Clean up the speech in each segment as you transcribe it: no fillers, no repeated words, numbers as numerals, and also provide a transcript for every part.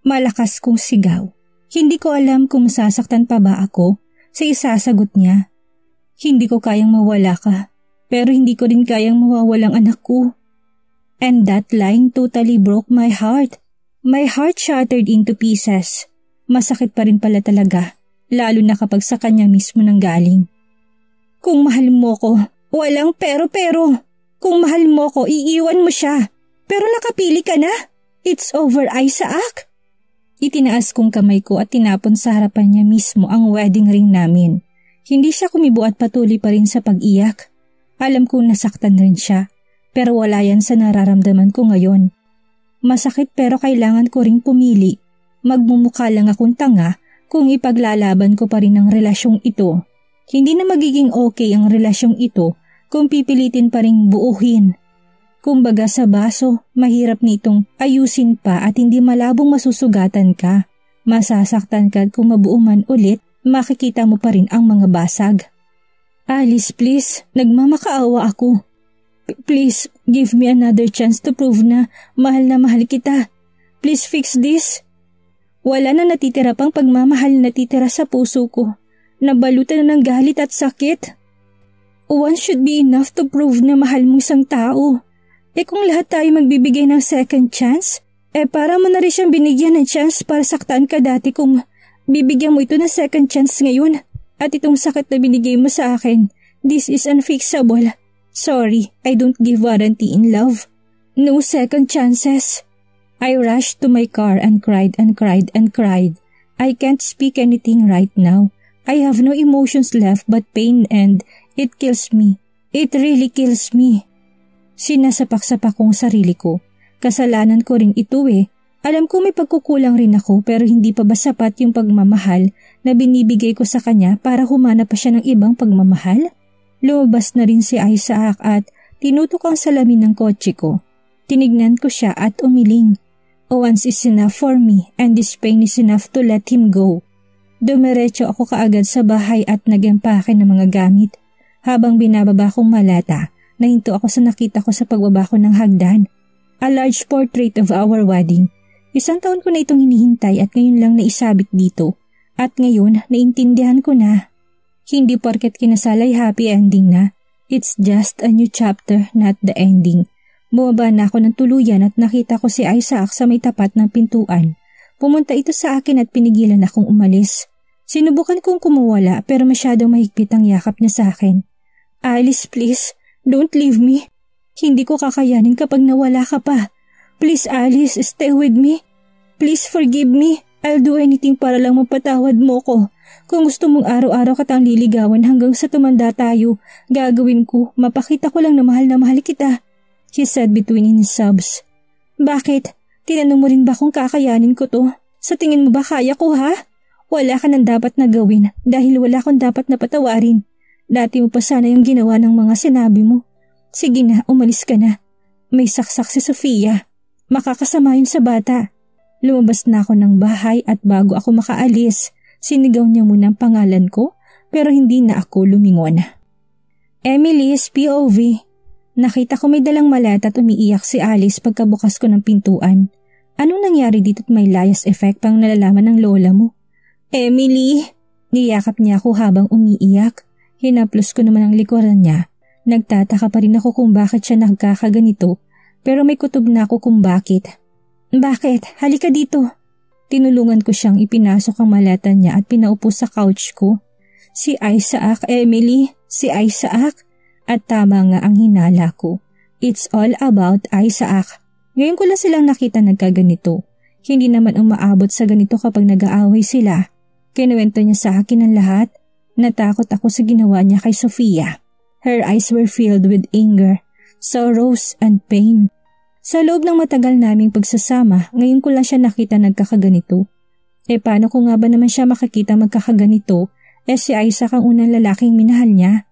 Malakas kong sigaw. Hindi ko alam kung masasaktan pa ba ako sa isasagot niya. Hindi ko kayang mawala ka, pero hindi ko rin kayang mawawalang anak ko. And that line totally broke my heart. My heart shattered into pieces. Masakit pa rin pala talaga, lalo na kapag sa kanya mismo nang galing. Kung mahal mo ko, walang pero. Kung mahal mo ko, iiwan mo siya. Pero nakapili ka na. It's over, Isaac. Itinaas kong kamay ko at tinapon sa harapan niya mismo ang wedding ring namin. Hindi siya kumibo at patuloy pa rin sa pag-iyak. Alam kong nasaktan rin siya, pero wala yan sa nararamdaman ko ngayon. Masakit pero kailangan ko ring pumili. Magmumukha lang akong tanga kung ipaglalaban ko pa rin ang relasyong ito. Hindi na magiging okay ang relasyong ito kung pipilitin pa ring buuhin. Kumbaga sa baso, mahirap nitong ayusin pa at hindi malabong masusugatan ka. Masasaktan ka at kung mabuo man ulit, makikita mo pa rin ang mga basag. Alice, please, nagmamakaawa ako. Please, give me another chance to prove na mahal kita. Please fix this. Wala na natitira pang pagmamahal na natitira sa puso ko. Nabalutan na ng galit at sakit. One should be enough to prove na mahal mo isang tao. Kung lahat tayo magbibigay ng second chance, para mo na rin siyang binigyan ng chance para saktan ka dati kung bibigyan mo ito ng second chance ngayon. At itong sakit na binigay mo sa akin, this is unfixable. Sorry, I don't give warranty in love. No second chances. I rushed to my car and cried. I can't speak anything right now. I have no emotions left but pain and it kills me. It really kills me. Sinasapak-sapak kong sarili ko. Kasalanan ko rin ito Alam ko may pagkukulang rin ako pero hindi pa ba sapat yung pagmamahal na binibigay ko sa kanya para humana pa siya ng ibang pagmamahal? Lumabas na rin si Isaac at tinutok ang salamin ng kotse ko. Tinignan ko siya at umiling. Once is enough for me and this pain is enough to let him go. Dumiretso ako kaagad sa bahay at nag-empake ng mga gamit. Habang binababa kong malata, nahinto ako sa nakita ko sa pagbaba ko ng hagdan. A large portrait of our wedding. 1 taon ko na itong hinihintay at ngayon lang naisabit dito. At ngayon, naintindihan ko na. Hindi porket kinasal ay happy ending na. It's just a new chapter, not the ending. Bumaba na ako ng tuluyan at nakita ko si Isaac sa may tapat ng pintuan. Pumunta ito sa akin at pinigilan akong umalis. Sinubukan kong kumuwala pero masyadong mahigpit ang yakap niya sa akin. Alice, please. Don't leave me. Hindi ko kakayanin kapag nawala ka pa. Please, Alice, stay with me. Please forgive me. I'll do anything para lang mapatawad mo ko. Kung gusto mong araw-araw katang liligawan hanggang sa tumanda tayo, gagawin ko. Mapakita ko lang na mahal kita. He said between his sobs. Bakit? Tinanong mo rin ba kung kakayanin ko to? Sa tingin mo ba kaya ko ha? Wala ka nang dapat na gawin dahil wala akong dapat na patawarin. Dati mo pa sana yung ginawa ng mga sinabi mo. Sige na, umalis ka na. May saksak si Sofia. Makakasama yun sa bata. Lumabas na ako ng bahay at bago ako makaalis, sinigaw niya muna ang pangalan ko pero hindi na ako lumingon. Emily's POV. Nakita ko may dalang maleta at umiiyak si Alice pagkabukas ko ng pintuan. Anong nangyari dito at may layas effect pang nalalaman ng lola mo? Emily! Niyakap niya ako habang umiiyak. Hinaplos ko naman ang likuran niya. Nagtataka pa rin ako kung bakit siya nagkakaganito pero may kutob na ako kung bakit. Bakit? Halika dito. Tinulungan ko siyang ipinasok ang maleta niya at pinaupo sa couch ko. Si Isaac, Emily. Si Isaac. At tama nga ang hinala ko. It's all about Isaac. Ngayon ko lang silang nakita nagkaganito. Hindi naman umaabot sa ganito kapag nag-aaway sila. Kinuwento niya sa akin ang lahat. Natakot ako sa ginawa niya kay Sofia. Her eyes were filled with anger, sorrows, and pain. Sa loob ng matagal naming pagsasama, ngayon ko lang siya nakita nagkakaganito. Paano ko nga ba naman siya makakita magkakaganito? Si Isaac ang unang lalaking minahal niya.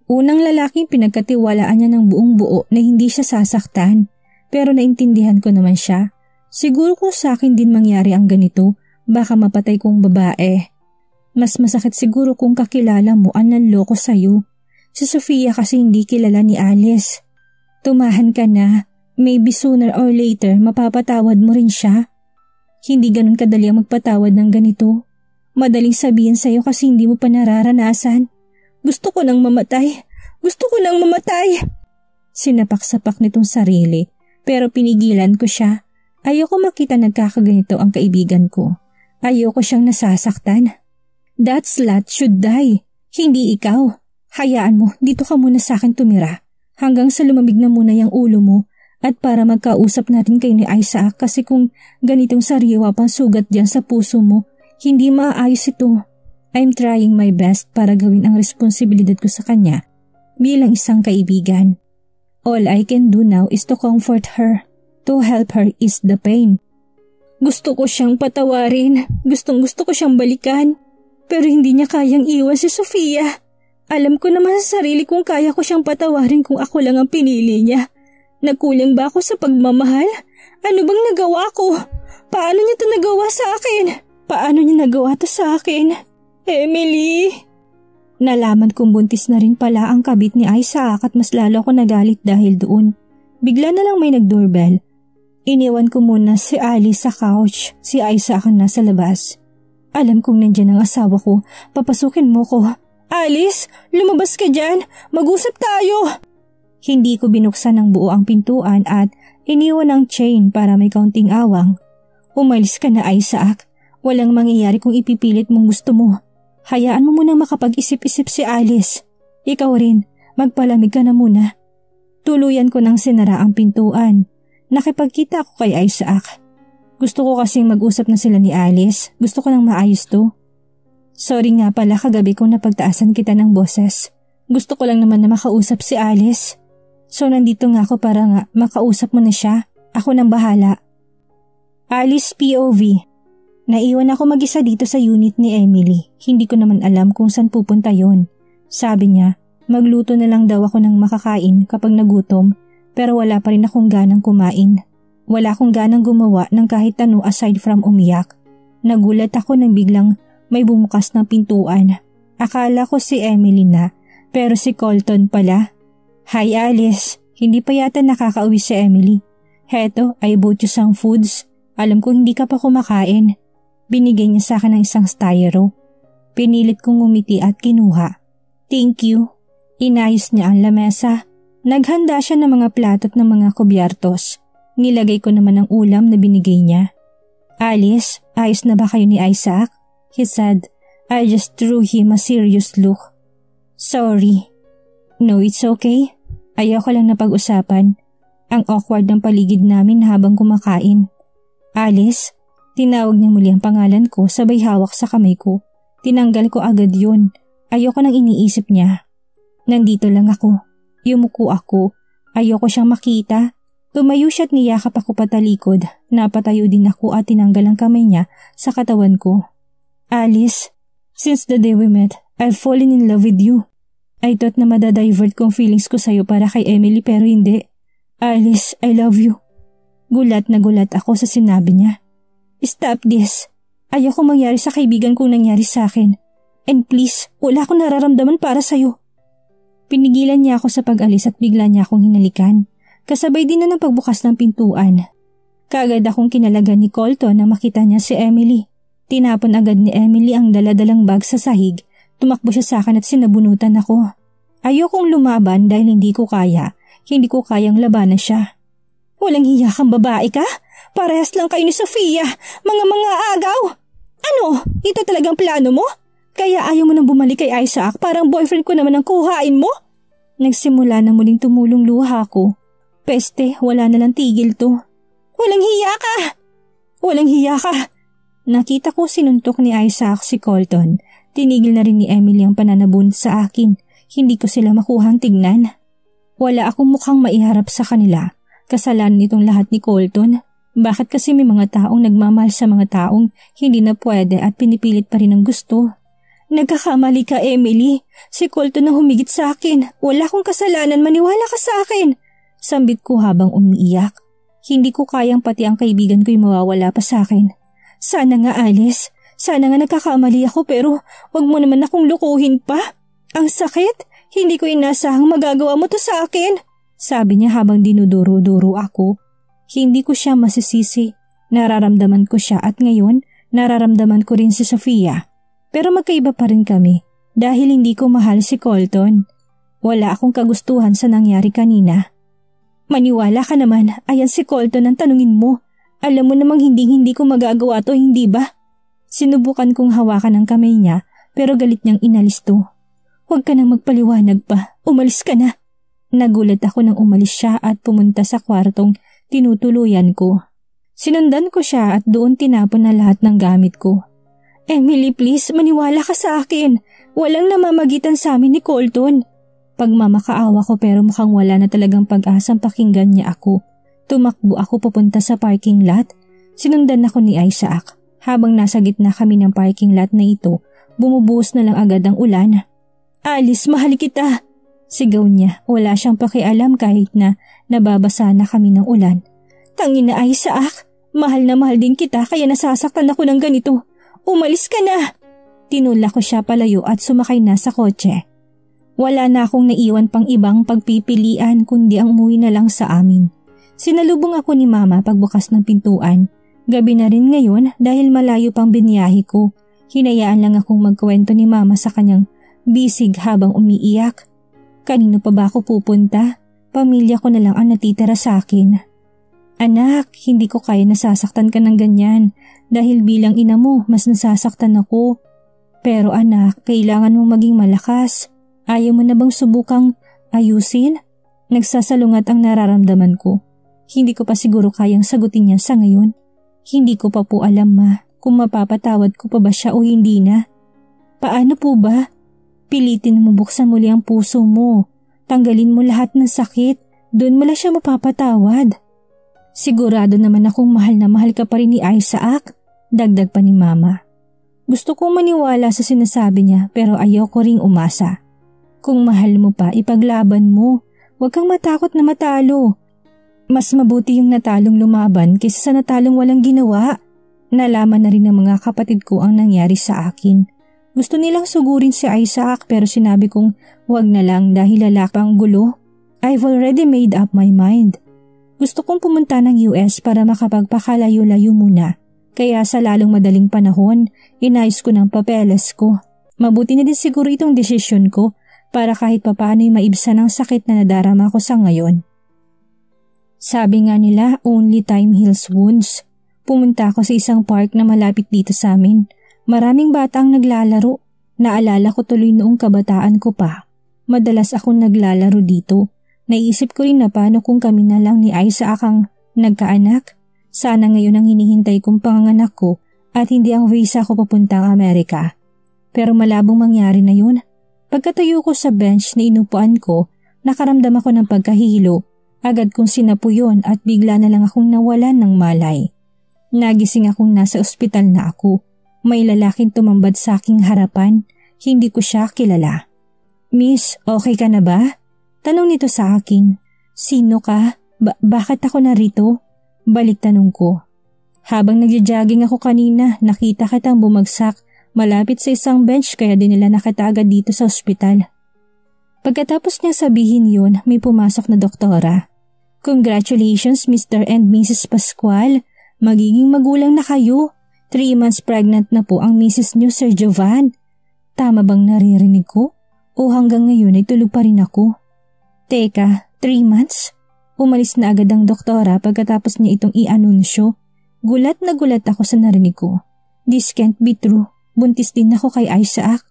Unang lalaking pinagkatiwalaan niya ng buong buo na hindi siya sasaktan. Pero naintindihan ko naman siya. Siguro kung sa akin din mangyari ang ganito, baka mapatay kong babae. Mas masakit siguro kung kakilala mo ang nanloko sa'yo. Si Sofia kasi hindi kilala ni Alice. Tumahan ka na. Maybe sooner or later mapapatawad mo rin siya. Hindi ganun kadali ang magpatawad ng ganito. Madaling sabihin sa'yo kasi hindi mo pa nararanasan. Gusto ko nang mamatay. Gusto ko nang mamatay. Sinapak-sapak nitong sarili pero pinigilan ko siya. Ayoko makita nagkakaganito ang kaibigan ko. Ayoko siyang nasasaktan. That slut should die. Hindi ikaw. Hayaan mo, dito ka muna sa akin tumira. Hanggang sa lumamig na muna yung ulo mo at para magkausap natin kayo ni Isaac kasi kung ganitong sariwa pang sugat dyan sa puso mo, hindi maaayos ito. I'm trying my best para gawin ang responsibilidad ko sa kanya bilang isang kaibigan. All I can do now is to comfort her, to help her ease the pain. Gusto ko siyang patawarin, gustong-gusto ko siyang balikan, pero hindi niya kayang iwan si Sofia. Alam ko naman sa sarili kung kaya ko siyang patawarin kung ako lang ang pinili niya. Nagkulang ba ako sa pagmamahal? Ano bang nagawa ko? Paano niya ito nagawa sa akin? Paano niya nagawa ito sa akin? Emily! Nalaman kong buntis na rin pala ang kabit ni Isaac at mas lalo ako nagalit dahil doon. Bigla na lang may nag-doorbell. Iniwan ko muna si Alice sa couch, si Isaac ang nasa labas. Alam kong nandyan ang asawa ko, papasukin mo ko. Alice, lumabas ka dyan, mag-usap tayo. Hindi ko binuksan ng buo ang pintuan at iniwan ang chain para may kaunting awang. Umalis ka na, Isaac. Walang mangyayari kung ipipilit mong gusto mo. Hayaan mo munang makapag-isip-isip si Alice. Ikaw rin, magpalamig ka na muna. Tuluyan ko nang sinara ang pintuan. Nakipagkita ako kay Isaac. Gusto ko kasing mag-usap na sila ni Alice. Gusto ko nang maayos to. Sorry nga pala kagabi kung napagtaasan kita ng boses. Gusto ko lang naman na makausap si Alice. So nandito nga ako para nga makausap mo na siya. Ako nang bahala. Alice POV. Naiwan ako mag-isa dito sa unit ni Emily. Hindi ko naman alam kung saan pupunta yon. Sabi niya, magluto na lang daw ako ng makakain kapag nagutom pero wala pa rin akong ganang kumain. Wala akong ganang gumawa ng kahit ano aside from umiyak. Nagulat ako nang biglang may bumukas ng pintuan. Akala ko si Emily na, pero si Colton pala. Hi Alice, hindi pa yata nakakauwi si Emily. Heto, I bought you some foods. Alam ko hindi ka pa kumakain. Binigay niya sa akin ng isang styro. Pinilit kong ngumiti at kinuha. Thank you. Inayos niya ang lamesa. Naghanda siya ng mga plato at ng mga kubyertos. Nilagay ko naman ang ulam na binigay niya. Alice, ayos na ba kayo ni Isaac? He said. I just threw him a serious look. Sorry. No, it's okay. Ayoko lang na pag-usapan. Ang awkward ng paligid namin habang kumakain. Alice, tinawag niya muli ang pangalan ko sabay hawak sa kamay ko. Tinanggal ko agad yun. Ayoko nang iniisip niya. Nandito lang ako. Yumuko ako. Ayoko siyang makita. Tumayo siya at niyakap ako patalikod. Napatayo din ako at tinanggal ang kamay niya sa katawan ko. Alice, since the day we met, I've fallen in love with you. I thought na madadivert kong feelings ko sa'yo para kay Emily pero hindi. Alice, I love you. Gulat na gulat ako sa sinabi niya. Stop this. Ayoko mangyari sa kaibigan kong nangyari sa akin. And please, wala akong nararamdaman para sa'yo. Pinigilan niya ako sa pag-alis at bigla niya akong hinalikan. Kasabay din na ng pagbukas ng pintuan. Kaagad akong kinalagan ni Colton na makita niya si Emily. Tinapon agad ni Emily ang daladalang bag sa sahig. Tumakbo siya sa akin at sinabunutan ako. Ayokong lumaban dahil hindi ko kaya. Hindi ko kayang labanan siya. Walang hiya kang babae ka? Parehas lang kayo ni Sofia. Mga agaw. Ano? Ito talagang plano mo? Kaya ayaw mo nang bumalik kay Isaac parang boyfriend ko naman ang kuhain mo? Nagsimula na muling tumulong luha ko. Peste, wala na lang tigil to. Walang hiya ka! Walang hiya ka! Nakita ko sinuntok ni Isaac si Colton. Tinigil na rin ni Emily ang pananabunot sa akin. Hindi ko sila makuhang tignan. Wala akong mukhang maiharap sa kanila. Kasalanan itong lahat ni Colton. Bakit kasi may mga taong nagmamahal sa mga taong hindi na pwede at pinipilit pa rin ang gusto? Nagkakamali ka, Emily. Si Colton ang humigit sa akin. Wala akong kasalanan, maniwala ka sa akin. Sambit ko habang umiiyak. Hindi ko kayang pati ang kaibigan ko'y mawawala pa sa akin. Sana nga, Alice. Sana nga nagkakamali ako pero wag mo naman akong lukuhin pa. Ang sakit. Hindi ko inasahang magagawa mo to sa akin. Sabi niya habang dinuduro-duro ako. Hindi ko siya masisisi. Nararamdaman ko siya at ngayon nararamdaman ko rin si Sofia. Pero magkaiba pa rin kami dahil hindi ko mahal si Colton. Wala akong kagustuhan sa nangyari kanina. Maniwala ka naman, ayan si Colton ang tanungin mo. Alam mo namang hindi ko magagawa to, hindi ba? Sinubukan kong hawakan ang kamay niya pero galit niyang inalis to. Huwag ka nang magpaliwanag pa, umalis ka na. Nagulat ako nang umalis siya at pumunta sa kwartong tinutuluyan ko. Sinundan ko siya at doon tinapon na lahat ng gamit ko. Emily, please, maniwala ka sa akin. Walang namamagitan sa amin ni Colton. Pagmamakaawa ko pero mukhang wala na talagang pag-asang pakinggan niya ako. Tumakbo ako papunta sa parking lot. Sinundan ako ni Isaac. Habang nasa gitna kami ng parking lot na ito, bumubuhos na lang agad ang ulan. Alice, mahal kita! Sigaw niya. Wala siyang pakialam kahit na nababasa na kami ng ulan. Tangina Isaac, mahal na mahal din kita kaya nasasaktan ako ng ganito. Umalis ka na! Tinulak ko siya palayo at sumakay na sa kotse. Wala na akong naiwan pang ibang pagpipilian kundi ang umuwi na lang sa amin. Sinalubong ako ni Mama pagbukas ng pintuan. Gabi na rin ngayon dahil malayo pang biniyahe ko. Hinayaan lang akong magkwento ni Mama sa kanyang bisig habang umiiyak. Kanino pa ba ako pupunta? Pamilya ko na lang ang natitira sa akin. Anak, hindi ko kaya nasasaktan ka ng ganyan dahil bilang ina mo mas nasasaktan ako. Pero anak, kailangan mong maging malakas. Ayaw mo na bang subukang ayusin? Nagsasalungat ang nararamdaman ko. Hindi ko pa siguro kayang sagutin niya sa ngayon. Hindi ko pa po alam ma kung mapapatawad ko pa ba siya o hindi na. Paano po ba? Pilitin mo buksan muli ang puso mo. Tanggalin mo lahat ng sakit. Doon mo lang siya mapapatawad. Sigurado naman akong mahal na mahal ka pa rin ni Isaac. Dagdag pa ni Mama. Gusto kong maniwala sa sinasabi niya pero ayoko ring umasa. Kung mahal mo pa, ipaglaban mo. Huwag kang matakot na matalo. Mas mabuti yung natalong lumaban kaysa sa natalong walang ginawa. Nalaman na rin ng mga kapatid ko ang nangyari sa akin. Gusto nilang sugurin si Isaac pero sinabi kong huwag na lang dahil lalaki ang gulo. I've already made up my mind. Gusto kong pumunta ng US para makapagpakalayo-layo muna. Kaya sa lalong madaling panahon, inayos ko ng papeles ko. Mabuti na din siguro itong desisyon ko para kahit papaano'y maibsan ang sakit na nadarama ko sa ngayon. Sabi nga nila, only time heals wounds. Pumunta ako sa isang park na malapit dito sa amin. Maraming bata ang naglalaro. Naalala ko tuloy noong kabataan ko pa. Madalas akong naglalaro dito. Naisip ko rin na paano kung kami na lang ni Isaac ang nagkaanak. Sana ngayon ang hinihintay kong panganganak ko at hindi ang visa ko papuntang Amerika. Pero malabong mangyari na yun. Pagkatayo ko sa bench na inupuan ko, nakaramdam ako ng pagkahilo. Agad kong sinapu yun at bigla na lang akong nawalan ng malay. Nagising akong nasa ospital na ako. May lalaking tumambad sa aking harapan. Hindi ko siya kilala. Miss, okay ka na ba? Tanong nito sa akin. Sino ka? Bakit ako narito? Balik tanong ko. Habang nagja-jogging ako kanina, nakita kitang bumagsak malapit sa isang bench kaya din nila nakita agad dito sa ospital. Pagkatapos niya sabihin yun, may pumasok na doktora. Congratulations Mr. and Mrs. Pascual. Magiging magulang na kayo. 3 months pregnant na po ang Mrs. niyo, Sir Jovan. Tama bang naririnig ko? O hanggang ngayon ay tulog pa rin ako? Teka, 3 months? Umalis na agad ang doktora pagkatapos niya itong i-anunsyo. Gulat na gulat ako sa narinig ko. This can't be true. Buntis din ako kay Isaac.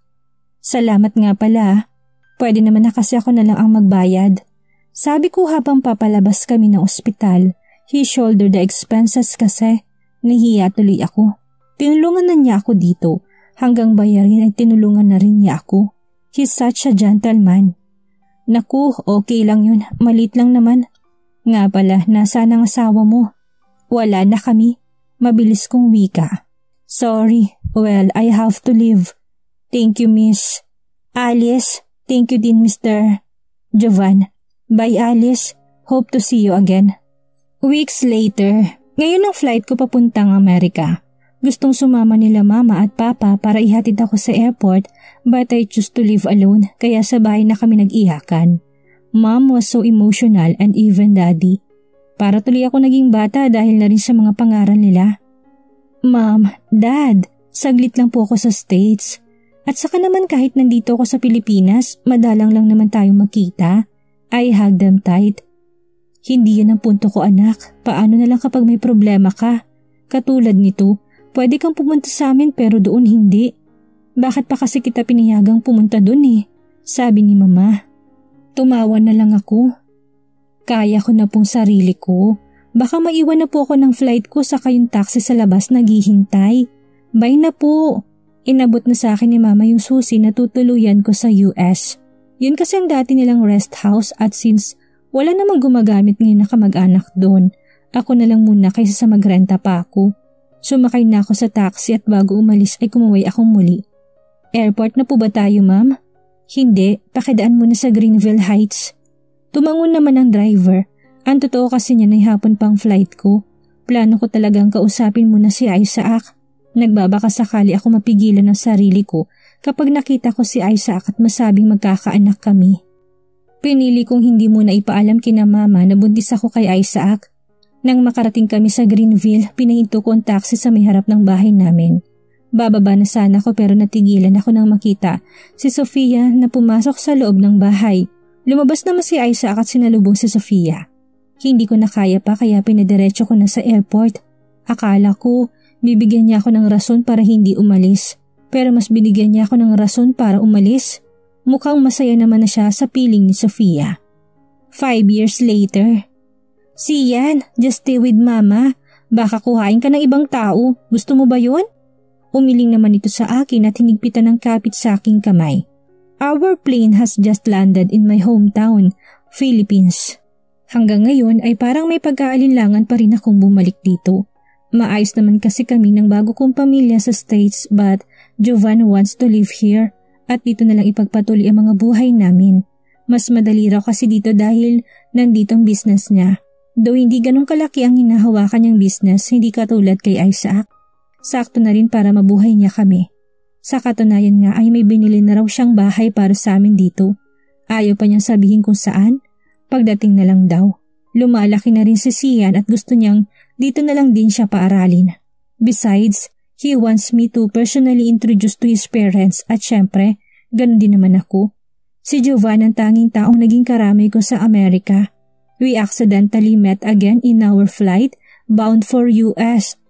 Salamat nga pala. Pwede naman na kasi ako na lang ang magbayad. Sabi ko habang papalabas kami ng ospital. He shouldered the expenses kasi. Nahiya tuloy ako. Tinulungan na niya ako dito. Hanggang bayarin ay tinulungan na rin niya ako. He's such a gentleman. Naku, okay lang yun. Malit lang naman. Nga pala, nasaan ang asawa mo? Wala na kami. Mabilis kong wika. Sorry. Well, I have to leave. Thank you, Miss. Alice, thank you din, Mr. Jovan. Bye, Alice. Hope to see you again. Weeks later, ngayon ang flight ko papuntang Amerika. Gustong sumama nila Mama at Papa para ihatid ako sa airport but I choose to live alone kaya sa bahay na kami nag-iyakan. Mom was so emotional and even Daddy. Para tuloy ako naging bata dahil na rin sa mga pangaral nila. Ma'am, Dad, saglit lang po ako sa States. At saka naman kahit nandito ako sa Pilipinas, madalang lang naman tayong magkita. I hug them tight. Hindi yan ang punto ko, anak. Paano na lang kapag may problema ka? Katulad nito, pwede kang pumunta sa amin pero doon hindi. Bakit pa kasi kita pinayagang pumunta doon Sabi ni Mama. Tumawa na lang ako. Kaya ko na pong sarili ko. Baka maiwan na po ako ng flight ko sa kayong taxi sa labas naghihintay. Bye na po. Inabot na sa akin ni Mama yung susi na tutuluyan ko sa US. Yun kasi ang dati nilang rest house at since wala namang gumagamit ngayon na kamag-anak doon, ako na lang muna kaysa sa magrenta pa ako. Sumakay na ako sa taxi at bago umalis ay kumaway akong muli. Airport na po ba tayo, Ma'am? Hindi, pakidaan muna sa Greenville Heights. Tumangon naman ang driver. Ang totoo kasi niya na hapon pang flight ko. Plano ko talagang kausapin muna si Isaac. Nagbabaka sakali ako mapigilan ng sarili ko kapag nakita ko si Isaac at masabing magkakaanak kami. Pinili kong hindi muna ipaalam kina Mama na buntis ako kay Isaac. Nang makarating kami sa Greenville, pinahinto ko ang taxi sa may harap ng bahay namin. Bababa na sana ako pero natigilan ako nang makita si Sofia na pumasok sa loob ng bahay. Lumabas naman si Isaac at sinalubong si Sofia. Hindi ko na kaya pa kaya pinadiretso ko na sa airport. Akala ko bibigyan niya ako ng rason para hindi umalis. Pero mas binigyan niya ako ng rason para umalis. Mukhang masaya naman na siya sa piling ni Sofia. 5 years later. Sian, just stay with Mama. Baka kuhain ka ng ibang tao. Gusto mo ba yun? Umiling naman ito sa akin at hinigpitan ng kapit sa aking kamay. Our plane has just landed in my hometown, Philippines. Hanggang ngayon ay parang may pag-aalinlangan pa rin akong bumalik dito. Maayos naman kasi kami ng bago kong pamilya sa States but Jovan wants to live here at dito na lang ipagpatuloy ang mga buhay namin. Mas madali raw kasi dito dahil nandito ang business niya. Though hindi ganun kalaki ang hinahawakan niyang business, hindi katulad kay Isaac. Sakto na rin para mabuhay niya kami. Sa katunayan nga ay may binili na raw siyang bahay para sa amin dito. Ayaw pa niyang sabihin kung saan. Pagdating na lang daw. Lumalaki na rin si Sian at gusto niyang dito na lang din siya paaralin. Besides, he wants me to personally introduce to his parents at syempre, ganun din naman ako. Si Jovan ang tanging taong naging karamay ko sa Amerika. We accidentally met again in our flight bound for US.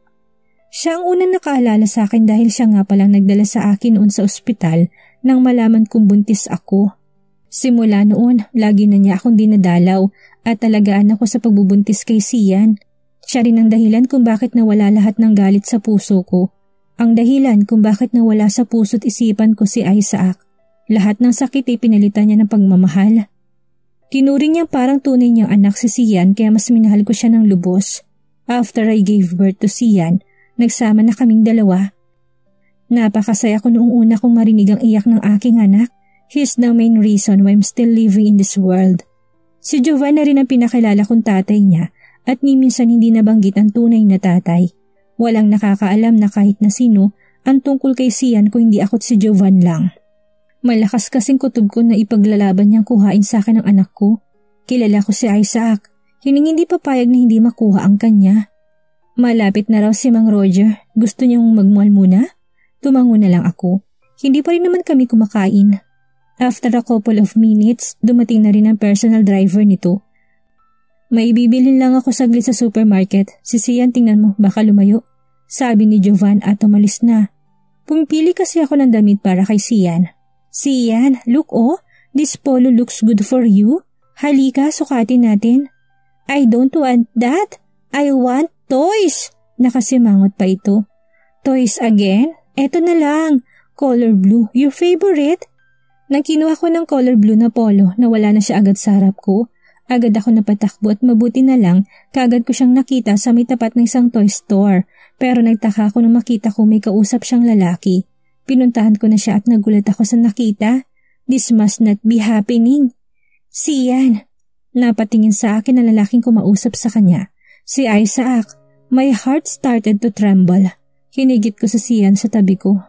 Siya ang unang nakaalala sa akin dahil siya nga palang nagdala sa akin noon sa ospital nang malaman kong buntis ako. Simula noon, lagi na niya akong dinadalaw at talagaan ako sa pagbubuntis kay Sian. Siya rin ang dahilan kung bakit nawala lahat ng galit sa puso ko. Ang dahilan kung bakit nawala sa puso't isipan ko si Isaac. Lahat ng sakit ay pinalitan niya ng pagmamahal. Tinuring niya parang tunay niyang anak si Sian kaya mas minahal ko siya ng lubos. After I gave birth to Sian, nagsama na kaming dalawa. Napakasaya ko noong una kong marinig ang iyak ng aking anak. He's the main reason why I'm still living in this world. Si Jovan na rin ang pinakilala kong tatay niya at ni minsan hindi nabanggit ang tunay na tatay. Walang nakakaalam na kahit na sino ang tungkol kay Sian kung hindi ako't si Jovan lang. Malakas kasing kutob ko na ipaglalaban niyang kuhain sa akin ang anak ko. Kilala ko si Isaac. Hindi papayag na hindi makuha ang kanya. Malapit na raw si Mang Roger. Gusto niyang magmual muna? Tumango na lang ako. Hindi pa rin naman kami kumakain. After a couple of minutes, dumating na rin ang personal driver nito. May bibilhin lang ako saglit sa supermarket. Si Sian, tingnan mo, baka lumayo. Sabi ni Jovan at umalis na. Pumipili kasi ako ng damit para kay Sian. Sian, look this polo looks good for you. Halika, sukatin natin. I don't want that. I want toys. Nakasimangot pa ito. Toys again? Eto na lang. Color blue, your favorite? Nang kinuha ko ng color blue na polo na wala na siya agad sa harap ko, agad ako napatakbo at mabuti na lang kaagad ko siyang nakita sa may tapat ng isang toy store. Pero nagtaka ako nang makita ko may kausap siyang lalaki. Pinuntahan ko na siya at nagulat ako sa nakita. This must not be happening. Sian. Napatingin sa akin ang lalaking kumausap sa kanya. Si Isaac. My heart started to tremble. Hinigit ko sa Sian sa tabi ko.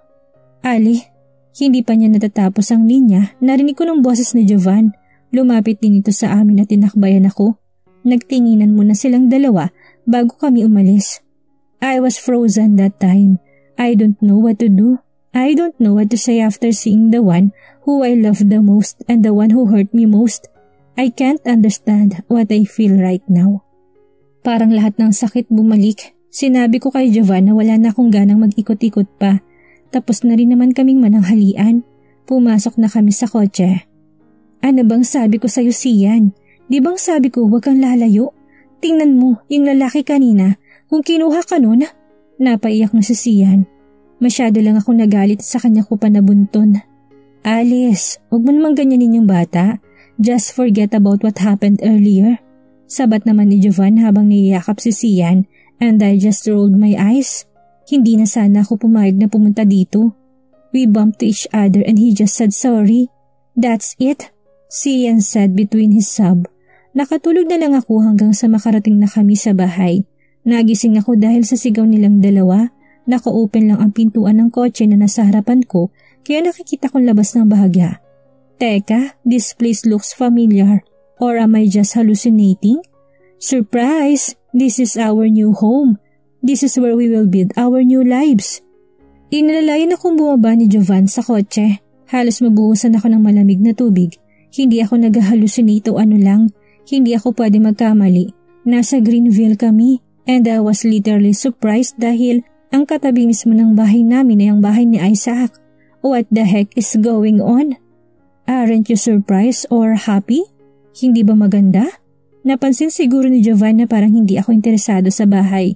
Ali, hindi pa niya natatapos ang linya. Narinig ko ng boses ni Jovan. Lumapit din ito sa amin at tinakbayan ako. Nagtinginan muna silang dalawa bago kami umalis. I was frozen that time. I don't know what to do. I don't know what to say after seeing the one who I loved the most and the one who hurt me most. I can't understand what I feel right now. Parang lahat ng sakit bumalik. Sinabi ko kay Jovan na wala na akong ganang mag-ikot-ikot pa. Tapos na rin naman kaming mananghalian. Pumasok na kami sa kotse. Ano bang sabi ko sa'yo, Sian? Di bang sabi ko huwag kang lalayo? Tingnan mo, yung lalaki kanina, kung kinuha ka nun, napaiyak na si Sian. Masyado lang ako nagalit sa kanya ko pa nabunton. Alice, huwag mo namang ganyanin yung bata. Just forget about what happened earlier. Sabat naman ni Jovan habang niyayakap si Sian and I just rolled my eyes. Hindi na sana ako pumayag na pumunta dito. We bumped to each other and he just said sorry. That's it, Sian said between his sob. Nakatulog na lang ako hanggang sa makarating na kami sa bahay. Nagising ako dahil sa sigaw nilang dalawa. Naka-open lang ang pintuan ng kotse na nasa harapan ko kaya nakikita kong labas ng bahagya. Teka, this place looks familiar. Or am I just hallucinating? Surprise! This is our new home. This is where we will build our new lives. Inalalayan akong bumaba ni Jovan sa kotse. Halos mabuhusan ako ng malamig na tubig. Hindi ako nag-hallucinate o ano lang. Hindi ako pwede magkamali. Nasa Greenville kami and I was literally surprised dahil ang katabi mismo ng bahay namin ay ang bahay ni Isaac. What the heck is going on? Aren't you surprised or happy? Hindi ba maganda? Napansin siguro ni Jovan na parang hindi ako interesado sa bahay.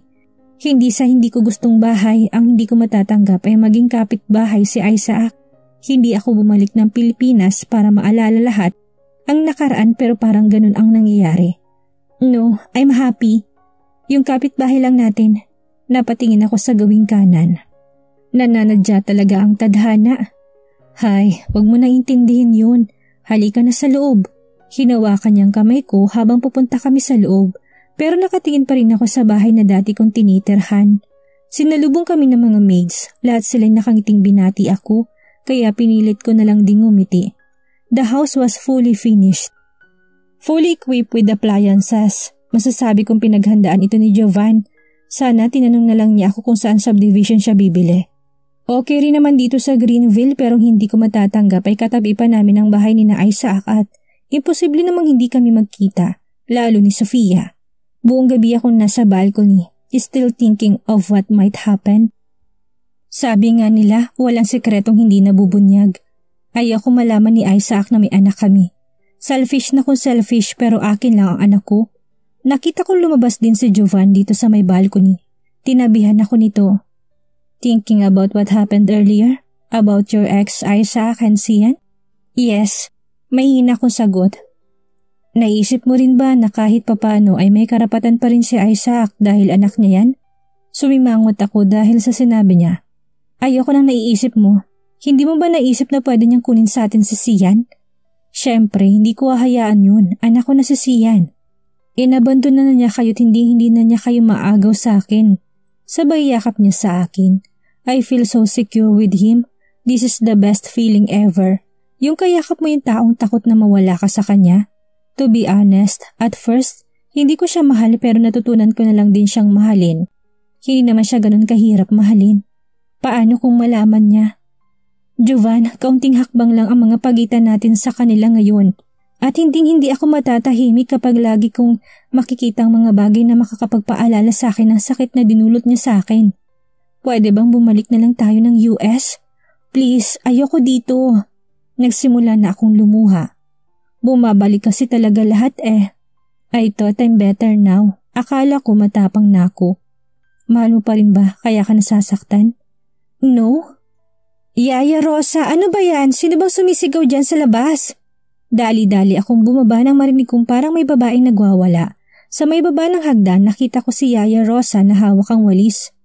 Hindi sa hindi ko gustong bahay, ang hindi ko matatanggap ay maging kapitbahay si Isaac. Hindi ako bumalik ng Pilipinas para maalala lahat ang nakaraan pero parang ganun ang nangyayari. No, I'm happy. Yung kapitbahay lang natin. Napatingin ako sa gawing kanan. Nananadya talaga ang tadhana. Hay, wag mo na intindihin yun. Halika na sa loob. Hinawakan niyang kamay ko habang pupunta kami sa loob pero nakatingin pa rin ako sa bahay na dati kong tinitirhan. Sinalubong kami ng mga maids. Lahat sila'y nakangiting binati ako kaya pinilit ko na lang ding ngumiti. The house was fully finished. Fully equipped with appliances. Masasabi kong pinaghandaan ito ni Jovan. Sana tinanong na lang niya ako kung saan subdivision siya bibili. Okay rin naman dito sa Greenville pero hindi ko matatanggap ay katabi pa namin ang bahay ni na Isaac at imposible namang hindi kami magkita, lalo ni Sofia. Buong gabi akong nasa balcony, still thinking of what might happen. Sabi nga nila, walang sekretong hindi nabubunyag. Ayoko malaman ni Isaac na may anak kami. Selfish na kung selfish pero akin lang ang anak ko. Nakita kong lumabas din si Jovan dito sa may balcony. Tinabihan ako nito. Thinking about what happened earlier? About your ex Isaac and Sian? Yes, may hina kong sagot. Naisip mo rin ba na kahit papano ay may karapatan pa rin si Isaac dahil anak niya yan? Sumimangot ako dahil sa sinabi niya. Ayoko nang naiisip mo. Hindi mo ba naisip na pwede niyang kunin sa atin si Sian? Siyempre, hindi ko hahayaan yun. Anak ko na si Sian. Inabandon na niya kayo't hindi na niya kayo maagaw sa akin. Sabay yakap niya sa akin. I feel so secure with him. This is the best feeling ever. Yung kayakap mo yung taong takot na mawala ka sa kanya. To be honest, at first, hindi ko siya mahal pero natutunan ko na lang din siyang mahalin. Hindi naman siya ganun kahirap mahalin. Paano kung malaman niya? Jovan, kaunting hakbang lang ang mga pagitan natin sa kanila ngayon. At hindi ako matatahimik kapag lagi kong makikita ang mga bagay na makakapagpaalala sa akin ng sakit na dinulot niya sa akin. Pwede bang bumalik na lang tayo ng US? Please, ayoko dito. Nagsimula na akong lumuha. Bumabalik kasi talaga lahat eh. I thought I'm better now. Akala ko matapang na ako. Mahal mo pa rin ba kaya ka nasasaktan? No? Yaya Rosa, ano ba yan? Sino bang sumisigaw dyan sa labas? Dali-dali akong bumaba nang marinig kong parang may babaeng nagwawala. Sa may baba ng hagdan nakita ko si Yaya Rosa na hawak ang walis.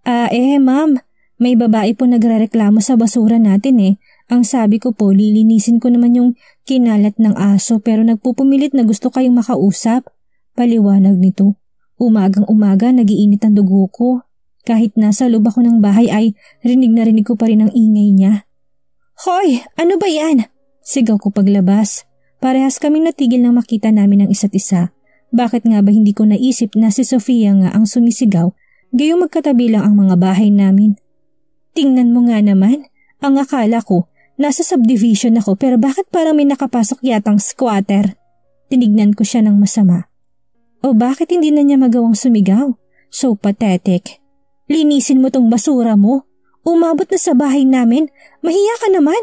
Ma'am, may babae po nagrereklamo sa basura natin eh. Ang sabi ko po lilinisin ko naman yung kinalat ng aso pero nagpupumilit na gusto kayong makausap. Paliwanag nito. Umagang-umaga nagiinit ang dugo ko. Kahit nasa loob ako ng bahay ay rinig ko pa rin ang ingay niya. Hoy! Ano ba yan? Sigaw ko paglabas. Parehas kaming natigil nang makita namin ang isa't isa. Bakit nga ba hindi ko naisip na si Sofia nga ang sumisigaw, gayong magkatabi lang ang mga bahay namin? Tingnan mo nga naman, ang akala ko, nasa subdivision ako pero bakit parang may nakapasok yatang squatter? Tinignan ko siya ng masama. O bakit hindi na niya magawang sumigaw? So pathetic. Linisin mo tong basura mo. Umabot na sa bahay namin. Mahiya ka naman.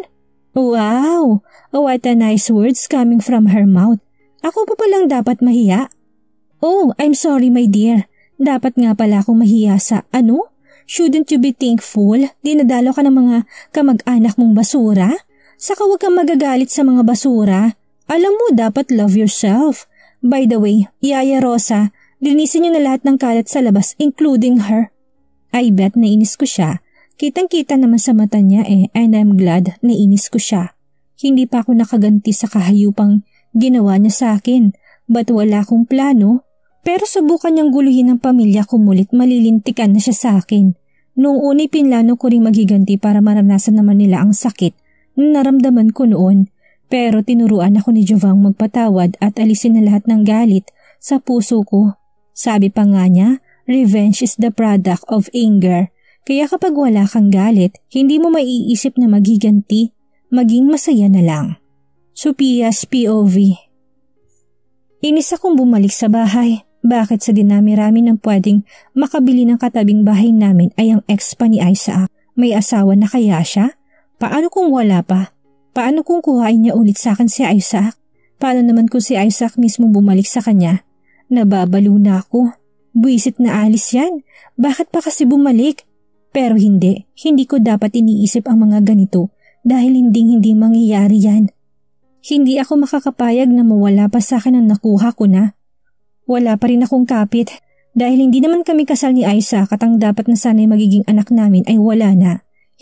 Wow! What a nice words coming from her mouth. Ako pa palang dapat mahiya. Oh, I'm sorry my dear. Dapat nga pala akong mahiya sa ano? Shouldn't you be thankful? Dinadalo ka ng mga kamag-anak mong basura? Saka huwag kang magagalit sa mga basura. Alam mo, dapat love yourself. By the way, Yaya Rosa, linisin niyo na lahat ng kalat sa labas, including her. I bet nainis ko siya. Kitang-kita naman sa mata niya and I'm glad nainis ko siya. Hindi pa ako nakaganti sa kahayupang ginawa niya sa akin. But wala akong plano. Pero subukan niyang guluhin ng pamilya ko mulit, malilintikan na siya sa akin. Noong una'y pinlano ko ring magiganti para maranasan naman nila ang sakit na naramdaman ko noon. Pero tinuruan ako ni Jovang magpatawad at alisin na lahat ng galit sa puso ko. Sabi pa nga niya, revenge is the product of anger. Kaya kapag wala kang galit, hindi mo maiisip na magiganti, maging masaya na lang. Sophia's POV. Inis akong bumalik sa bahay. Bakit sa dinami-rami ng pwedeng makabili ng katabing bahay namin ay ang ex pa ni Isaac? May asawa na kaya siya? Paano kung wala pa? Paano kung kuhain niya ulit sa akin si Isaac? Paano naman kung si Isaac mismo bumalik sa kanya? Nababalo na ako. Buwisit na alis yan. Bakit pa kasi bumalik? Pero hindi ko dapat iniisip ang mga ganito dahil hindi mangyayari yan. Hindi ako makakapayag na mawala pa sa akin ang nakuha ko na. Wala pa rin akong kapit dahil hindi naman kami kasal ni Isaac at ang dapat na sana'y magiging anak namin ay wala na.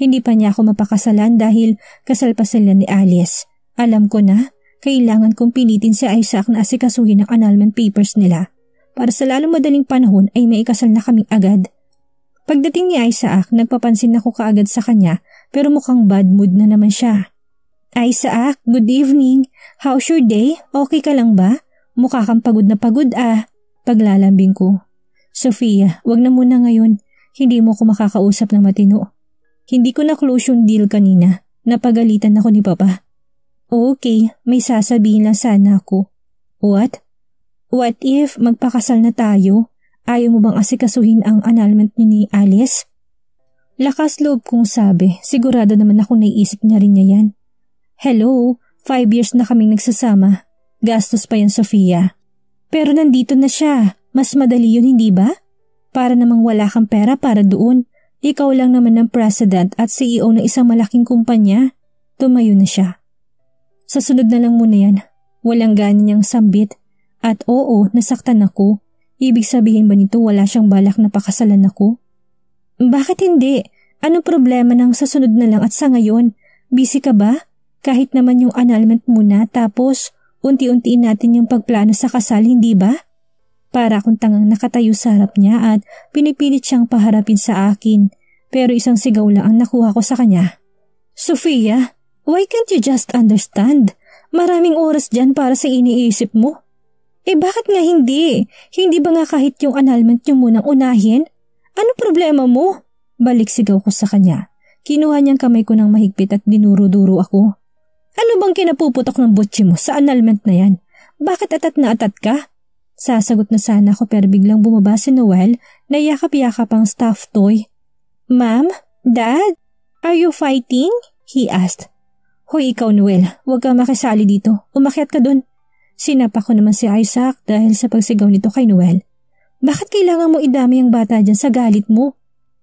Hindi pa niya ako mapakasalan dahil kasal pa sila ni Alice. Alam ko na, kailangan kong pilitin si Isaac na asikasuhin ang annulment papers nila. Para sa lalong madaling panahon ay may ikasal na kaming agad. Pagdating ni Isaac, nagpapansin ako kaagad sa kanya pero mukhang bad mood na naman siya. Isaac, good evening. How's your day? Okay ka lang ba? Mukha kang pagod na pagod Paglalambing ko. Sofia, wag na muna ngayon. Hindi mo ko makakausap ng matino. Hindi ko na-close yung deal kanina. Napagalitan ako ni Papa. Okay, may sasabihin lang sana ako. What? What if magpakasal na tayo? Ayaw mo bang asikasuhin ang annulment ni Alice? Lakas loob kong sabi. Sigurado naman ako naiisip niya rin niya yan. Hello, 5 years na kaming nagsasama. Gastos pa yan, Sofia. Pero nandito na siya. Mas madali yun, hindi ba? Para namang wala kang pera para doon. Ikaw lang naman ang president at CEO ng isang malaking kumpanya. Tumayo na siya. Sa sunod na lang muna yan. Walang gana niyang sambit. At oo, nasaktan ako. Ibig sabihin ba nito wala siyang balak na pakasalan ako? Bakit hindi? Anong problema nang sa sunod na lang at sa ngayon? Busy ka ba? Kahit naman yung annulment muna tapos unti-untiin natin yung pagplano sa kasal, hindi ba? Para akong tangang nakatayo sa harap niya at pinipilit siyang paharapin sa akin. Pero isang sigaw lang ang nakuha ko sa kanya. Sofia, why can't you just understand? Maraming oras dyan para sa iniisip mo. Bakit nga hindi? Hindi ba nga kahit yung annulment yung munang unahin? Ano problema mo? Balik sigaw ko sa kanya. Kinuha niyang kamay ko ng mahigpit at dinuro-duro ako. Ano bang kinapuputok ng butsi mo sa annulment na yan? Bakit atat na atat ka? Sasagot na sana ako pero biglang bumaba si Noel na yakap-yakap ang stuffed toy. Ma'am? Dad? Are you fighting? He asked. Hoy ikaw Noel, huwag ka makisali dito. Umakyat ka dun. Sinapa ko naman si Isaac dahil sa pagsigaw nito kay Noel. Bakit kailangan mo idami ang bata dyan sa galit mo?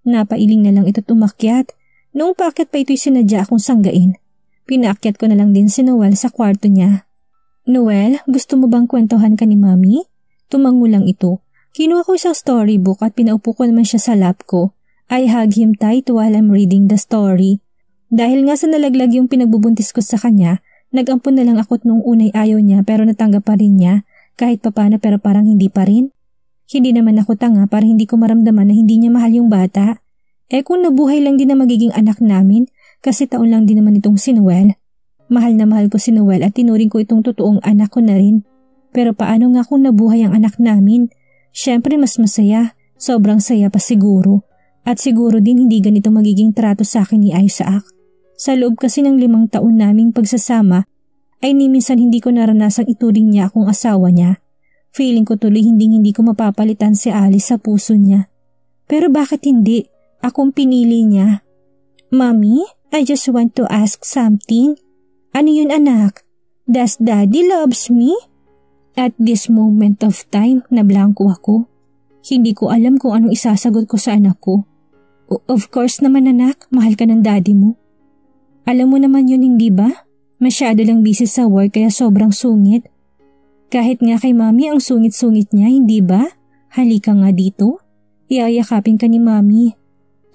Napailing na lang ito't umakyat. Noong paakyat pa ito'y sinadya akong sanggain. Pinaakyat ko na lang din si Noel sa kwarto niya. Noel, gusto mo bang kwentuhan ka ni Mami? Tumango lang ito. Kinuha ko isang storybook at pinaupo ko naman siya sa lap ko. I hug him tight while I'm reading the story. Dahil nga sa nalaglag yung pinagbubuntis ko sa kanya, nag-ampon na lang ako't nung unay ayaw niya pero natanggap pa rin niya kahit papana pero parang hindi pa rin. Hindi naman ako tanga para hindi ko maramdaman na hindi niya mahal yung bata. Kung nabuhay lang din na magiging anak namin, kasi taon lang din naman itong si Noel. Mahal na mahal ko si Noel at tinuring ko itong totoong anak ko na rin. Pero paano nga kung nabuhay ang anak namin? Siyempre mas masaya, sobrang saya pa siguro. At siguro din hindi ganito magiging trato sa akin ni Isaac. Sa loob kasi ng 5 taon naming pagsasama, ay ni minsan hindi ko naranasang ituring niya akong asawa niya. Feeling ko tuloy hindi ko mapapalitan si Alice sa puso niya. Pero bakit hindi? Akong pinili niya. Mommy, I just want to ask something. Ano yun anak? Does Daddy loves me? At this moment of time, nablangko ako. Hindi ko alam kung anong isasagot ko sa anak ko. Of course naman anak, mahal ka ng daddy mo. Alam mo naman yun hindi ba? Masyado lang busy sa work kaya sobrang sungit. Kahit nga kay mami ang sungit-sungit niya, hindi ba? Halika nga dito. Iyayakapin ka ni mami.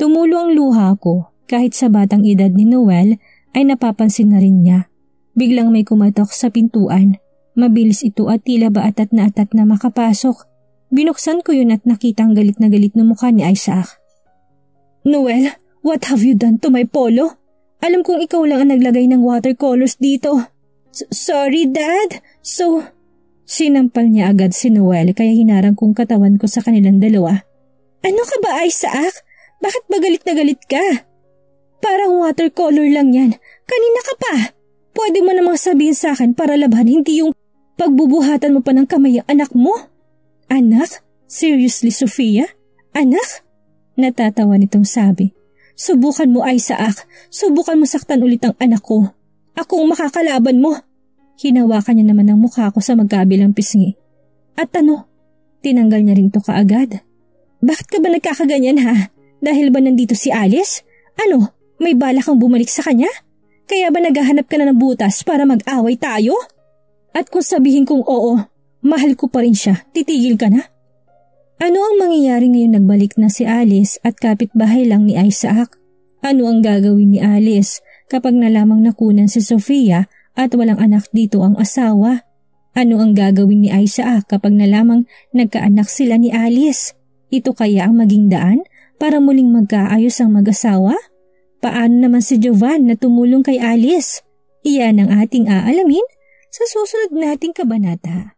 Tumulo ang luha ko. Kahit sa batang edad ni Noel ay napapansin na rin niya. Biglang may kumatok sa pintuan. Mabilis ito at tila ba atat na makapasok. Binuksan ko yun at nakita ang galit na galit na mukha ni Isaac. Noel, what have you done to my polo? Alam kong ikaw lang ang naglagay ng watercolors dito. Sorry Dad. Sinampal niya agad si Noel kaya hinarang kong katawan ko sa kanilang dalawa. Ano ka ba Isaac? Bakit ba galit na galit ka? Parang watercolor lang yan. Kanina ka pa. Pwede mo namang sabihin sa akin para labhan hindi yung pagbubuhatan mo pa ng kamay ang anak mo. Anak? Seriously Sofia? Anak? Natatawa nitong sabi. Subukan mo Isaac. Subukan mo saktan ulit ang anak ko. Ako ang makakalaban mo. Hinawakan niya naman ang mukha ko sa magkabilang pisngi. At ano? Tinanggal niya rin to kaagad. Bakit ka ba nagkakaganyan ha? Dahil ba nandito si Alice? Ano? May balak kang bumalik sa kanya? Kaya ba naghahanap ka na ng butas para mag-away tayo? At kung sabihin kong oo, mahal ko pa rin siya, titigil ka na? Ano ang mangyayari ngayon nagbalik na si Alice at kapitbahay lang ni Isaac? Ano ang gagawin ni Alice kapag nalamang nakunan si Sofia at walang anak dito ang asawa? Ano ang gagawin ni Isaac kapag nalamang nagkaanak sila ni Alice? Ito kaya ang maging daan para muling magkaayos ang mag-asawa? Paano naman si Jovan na tumulong kay Alice? Iyan ang ating aalamin sa susunod nating kabanata.